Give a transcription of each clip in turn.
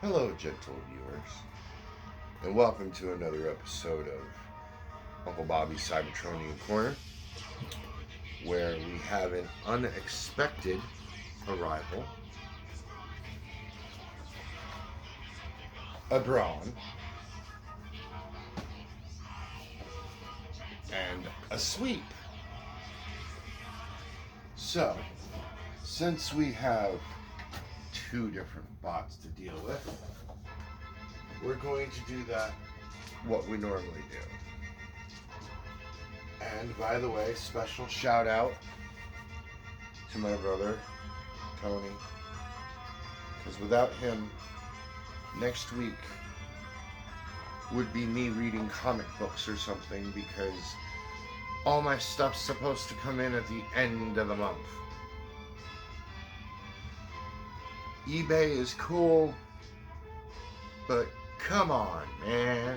Hello, gentle viewers, and welcome to another episode of Uncle Bobby's Cybertronian Corner, where we have an unexpected arrival, a brawn, and a sweep. So, since we have two different bots to deal with, we're going to do that what we normally do. And by the way, special shout out to my brother Tony, because without him, next week would be me reading comic books or something, because all my stuff's supposed to come in at the end of the month. eBay is cool, but come on, man.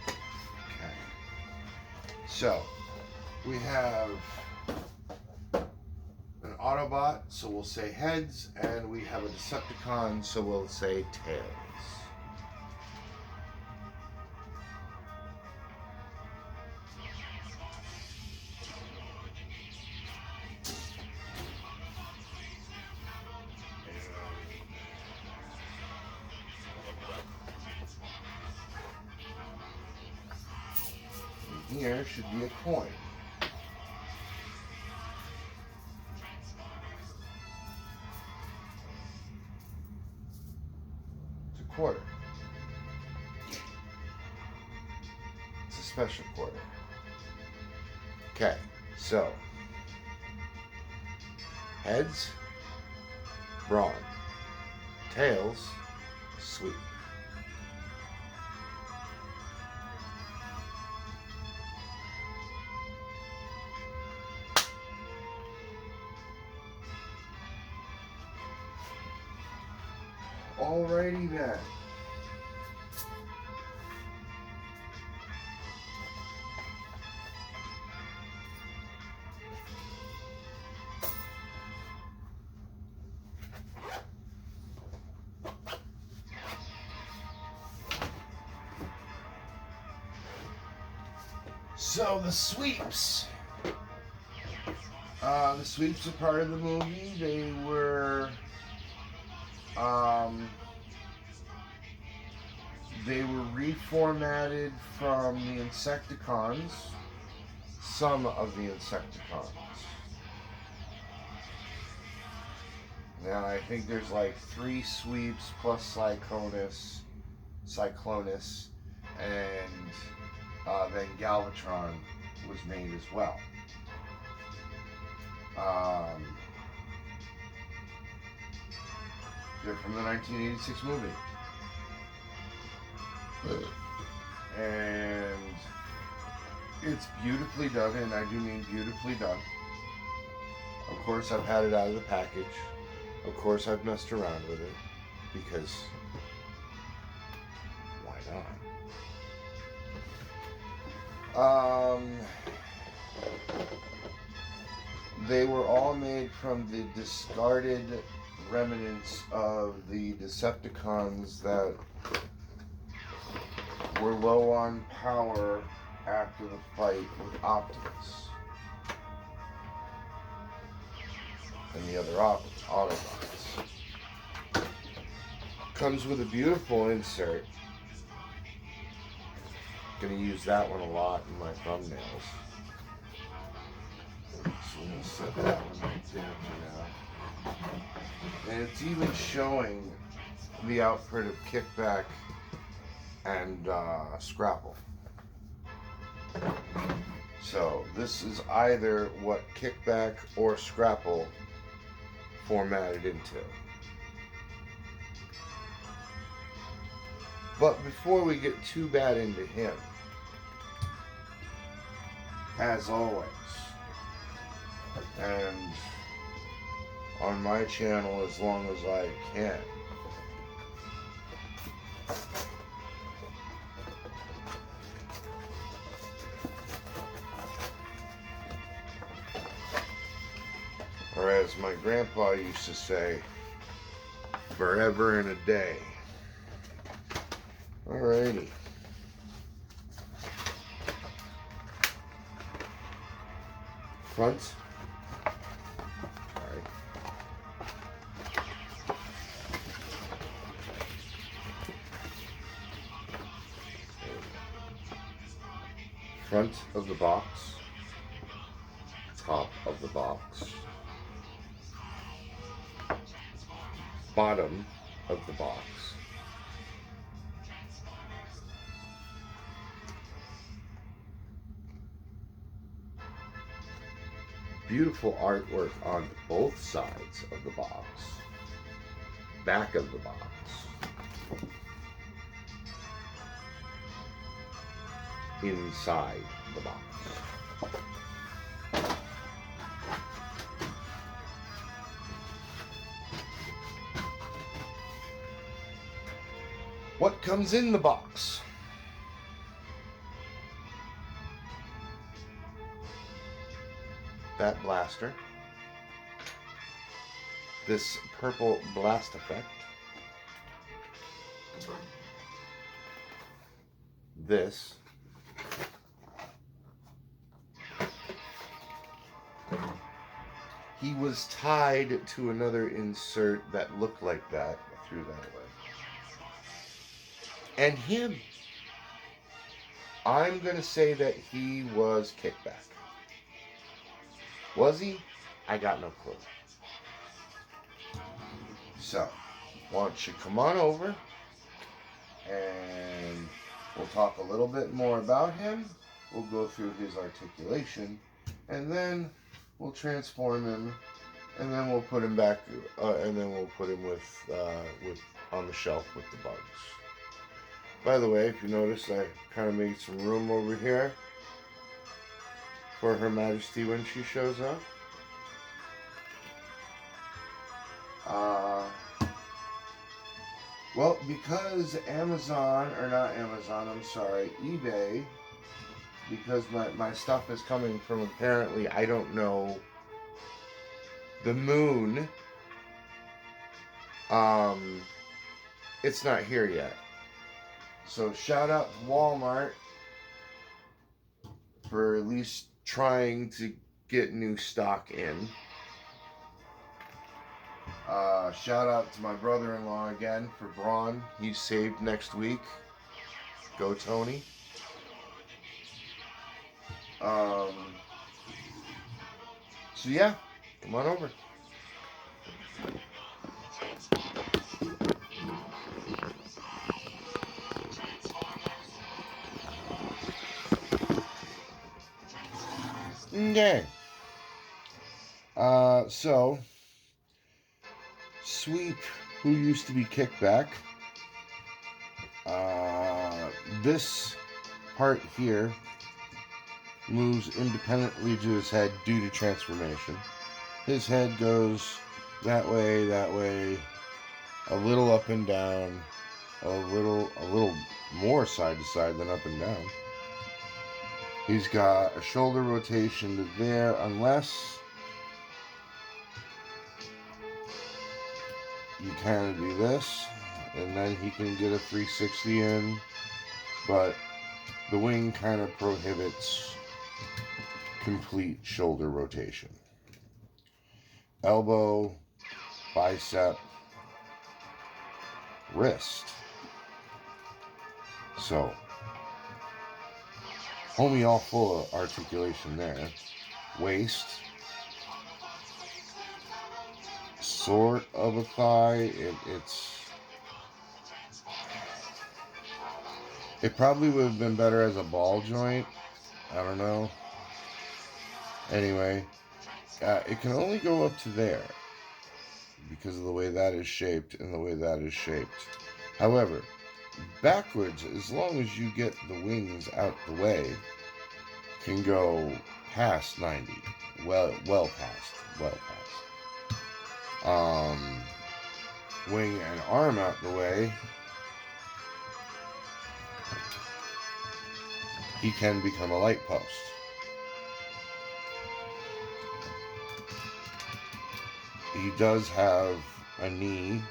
Okay. So, we have an Autobot, so we'll say heads, and we have a Decepticon, so we'll say tails. Here should be a coin. It's a quarter. It's a special quarter. Okay, so heads, brawn, tails, sweep. Alrighty then. So the sweeps. The sweeps are part of the movie. They were reformatted from the Insecticons, some of the Insecticons. Now I think there's like 3 sweeps plus Cyclonus, and then Galvatron was made as well. They're from the 1986 movie. And it's beautifully done, and I do mean beautifully done. Of course, I've had it out of the package. Of course, I've messed around with it, because why not? They were all made from the discarded remnants of the Decepticons that were low on power after the fight with Optimus and the other Autobots. Comes with a beautiful insert. Gonna use that one a lot in my thumbnails. So I'm gonna set that one right there for now. And it's even showing the output of Kickback and Scrapple. So this is either what Kickback or Scrapple formatted into. But before we get too bad into him, as always, and on my channel as long as I can, or as my grandpa used to say, forever and a day. Alrighty. Front. Sorry. Front of the box. Top of the box. Bottom of the box. Beautiful artwork on both sides of the box. Back of the box. Inside the box. What comes in the box? That blaster. This purple blast effect. This. He was tied to another insert that looked like that. I threw that away. And him. I'm going to say that he was kickback. Was he? I got no clue. So, why don't you come on over and we'll talk a little bit more about him. We'll go through his articulation and then we'll transform him and then we'll put him back and then we'll put him with on the shelf with the bugs. By the way, if you notice, I kind of made some room over here for Her Majesty when she shows up. Well, because Amazon, or not Amazon, I'm sorry, eBay, because my stuff is coming from apparently, I don't know, the moon, it's not here yet. So shout out to Walmart for at least trying to get new stock in. Shout out to my brother-in-law again for Braun. He's saved next week. Go Tony. So yeah, come on over. Okay. So, Sweep, who used to be Kickback, this part here moves independently to his head due to transformation. His head goes that way, a little up and down, a little more side to side than up and down. He's got a shoulder rotation to there, unless you kind of do this, and then he can get a 360 in, but the wing kind of prohibits complete shoulder rotation. Elbow, bicep, wrist. So, homie all full of articulation there. Waist. Sort of a thigh. It probably would have been better as a ball joint. I don't know. Anyway, it can only go up to there because of the way that is shaped and the way that is shaped. However, backwards, as long as you get the wings out the way, can go past 90. Well past. Wing and arm out the way, he can become a light post. He does have a knee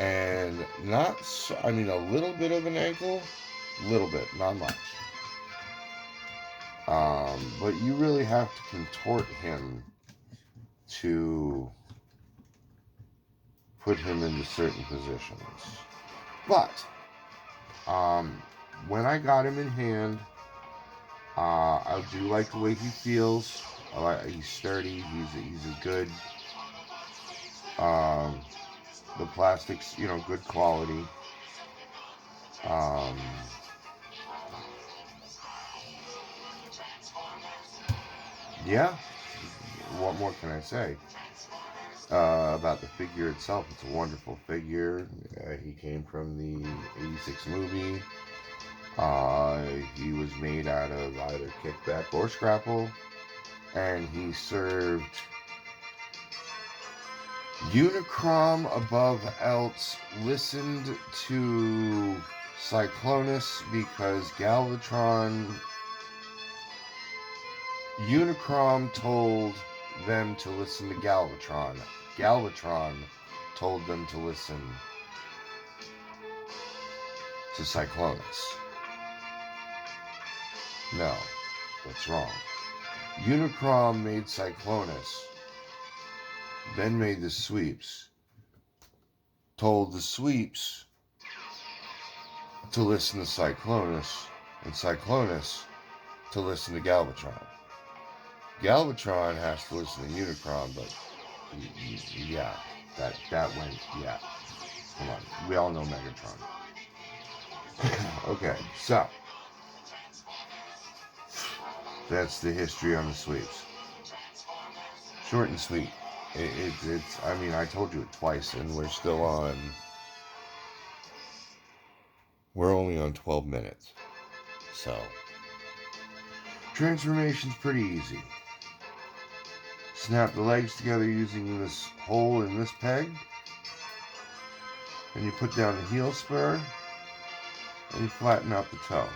and not so, I mean, a little bit of an ankle, little bit, not much. But you really have to contort him to put him into certain positions. But when I got him in hand, I do like the way he feels. He's sturdy. He's a good. The plastics, good quality. Yeah. What more can I say about the figure itself? It's a wonderful figure. He came from the '86 movie. He was made out of either kickback or scrapple, and he served Unicron above else. Listened to Cyclonus because Unicron told them to listen to Galvatron. Galvatron told them to listen to Cyclonus. No, that's wrong. Unicron made Cyclonus, then made the Sweeps, told the Sweeps to listen to Cyclonus, and Cyclonus to listen to Galvatron. Galvatron has to listen to Unicron, but yeah, that went, yeah. Come on, we all know Megatron. Okay, so that's the history on the Sweeps. Short and sweet. It's. I mean, I told you it twice, and we're still on. We're only on 12 minutes, so transformation's pretty easy. Snap the legs together using this hole in this peg, and you put down the heel spur, and you flatten out the toe.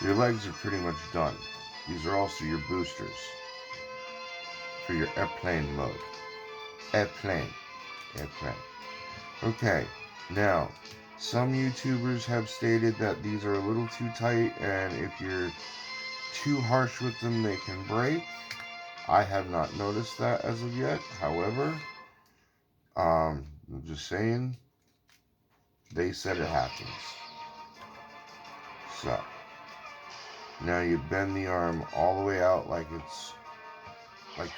Your legs are pretty much done. These are also your boosters for your airplane mode. Airplane. Okay, now, some YouTubers have stated that these are a little too tight, and if you're too harsh with them, they can break. I have not noticed that as of yet. However, I'm just saying, they said it happens. So, now you bend the arm all the way out like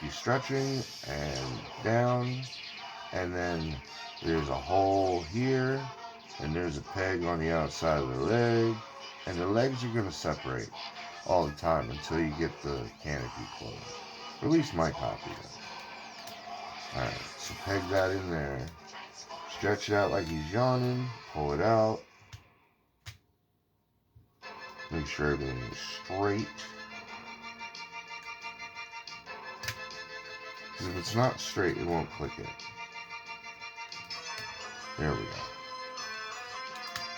you're stretching, and down, and then there's a hole here, and there's a peg on the outside of the leg, and the legs are going to separate all the time until you get the canopy closed. Or at least my copy does. Alright, so peg that in there. Stretch it out like he's yawning. Pull it out. Make sure everything is straight. Because if it's not straight, it won't click it. There we go.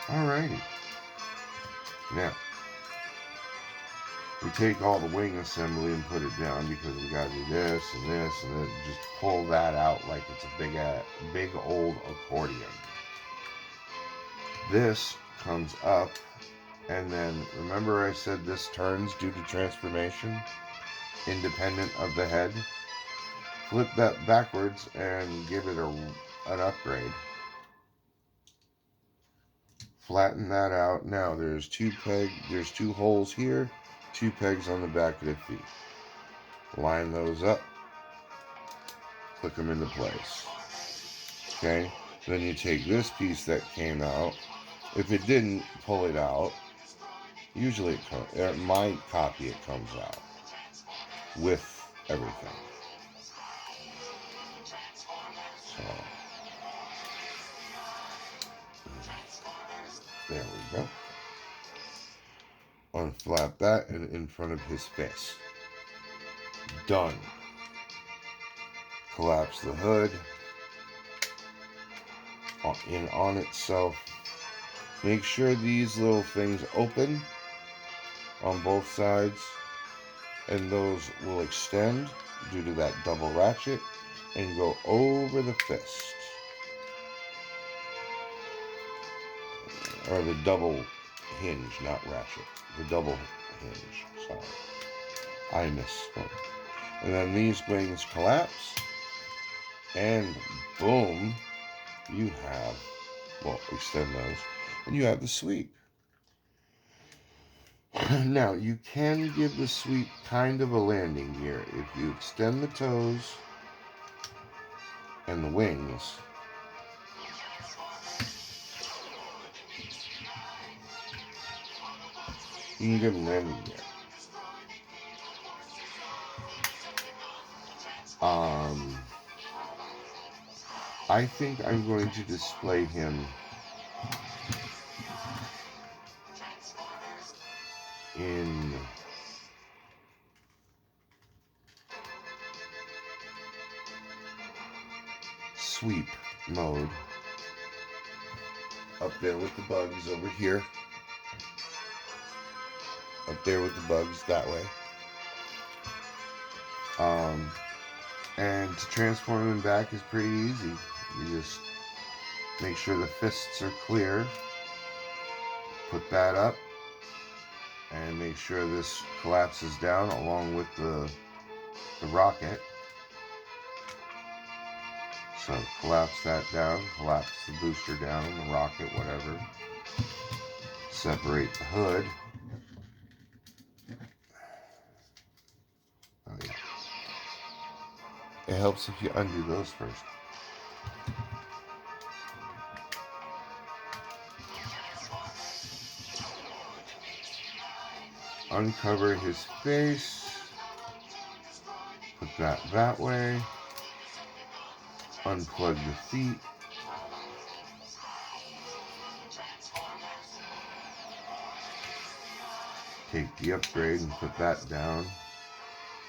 Alrighty. Now, we take all the wing assembly and put it down because we gotta do this and this, and then just pull that out like it's a big old accordion. This comes up, and then remember I said this turns due to transformation, independent of the head. Flip that backwards and give it an upgrade. Flatten that out. Now there's two holes here, 2 pegs on the back of the feet. Line those up. Click them into place. Okay? Then you take this piece that came out. If it didn't, pull it out. Usually my copy, it comes out with everything. So there we go. Unflap that and in front of his face. Done. Collapse the hood on itself. Make sure these little things open on both sides, and those will extend due to that double ratchet. and go over the fist. Or the double hinge, not ratchet. The double hinge, sorry. I misspoke. And then these wings collapse, and boom, you have, well, extend those, and you have the sweep. Now, you can give the sweep kind of a landing gear if you extend the toes and the wings. You can give them landing gear. I think I'm going to display him in sweep mode. Up there with the bugs over here. Up there with the bugs that way. And to transform him back is pretty easy. You just make sure the fists are clear. Put that up. And make sure this collapses down along with the rocket. So collapse that down, collapse the booster down, the rocket, whatever. Separate the hood. Oh yeah. It helps if you undo those first. Uncover his face. Put that way. Unplug the feet. Take the upgrade and put that down.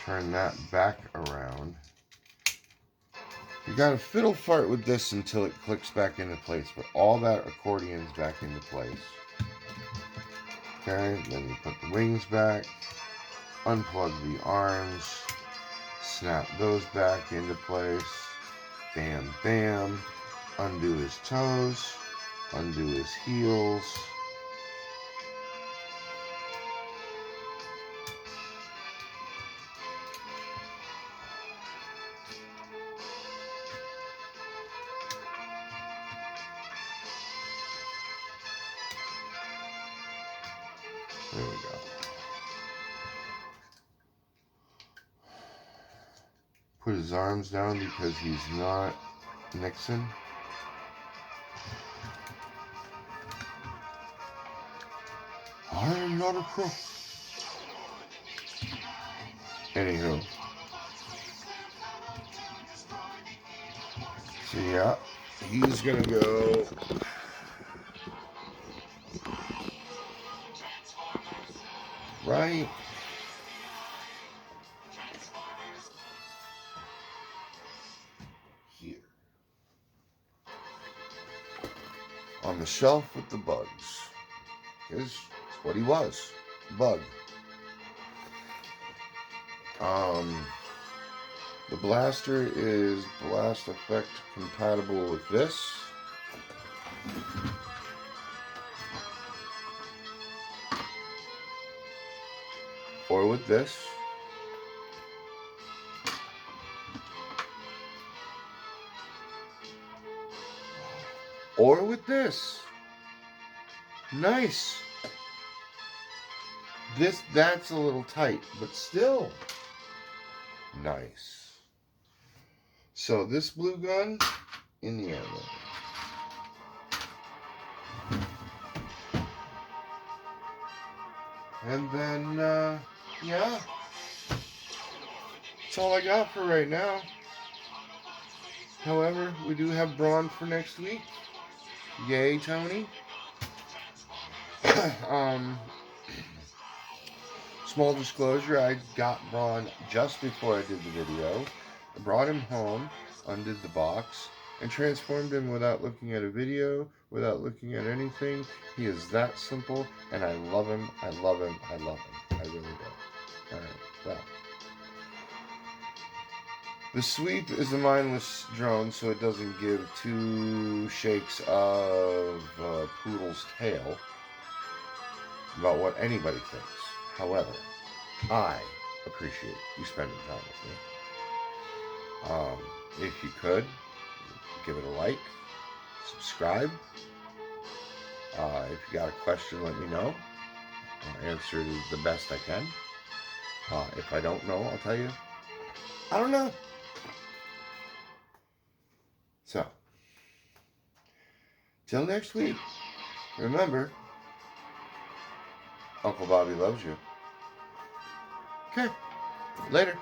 Turn that back around. You gotta fiddle fart with this until it clicks back into place, but all that accordion's back into place. Okay, then you put the wings back, unplug the arms, snap those back into place, bam, bam, undo his toes, undo his heels. There we go. Put his arms down because he's not Nixon. I am not a crook. Anywho. So yeah, he's gonna go right here on the shelf with the bugs. Is what he was, bug. The blaster is blast effect compatible with this. Or with this. Or with this. Nice. That's a little tight, but still nice. So this blue gun in the air. And then, yeah. That's all I got for right now. However, we do have Braun for next week. Yay, Tony. Small disclosure, I got Braun just before I did the video. I brought him home, undid the box, and transformed him without looking at a video, without looking at anything. He is that simple, and I love him, I love him, I love him. I really do. Alright, well. The sweep is a mindless drone, so it doesn't give two shakes of a poodle's tail about what anybody thinks. However, I appreciate you spending time with me. If you could, give it a like, subscribe. If you got a question, let me know. I'll answer the best I can. If I don't know, I'll tell you, I don't know. So, till next week, remember, Uncle Bobby loves you. Okay, later.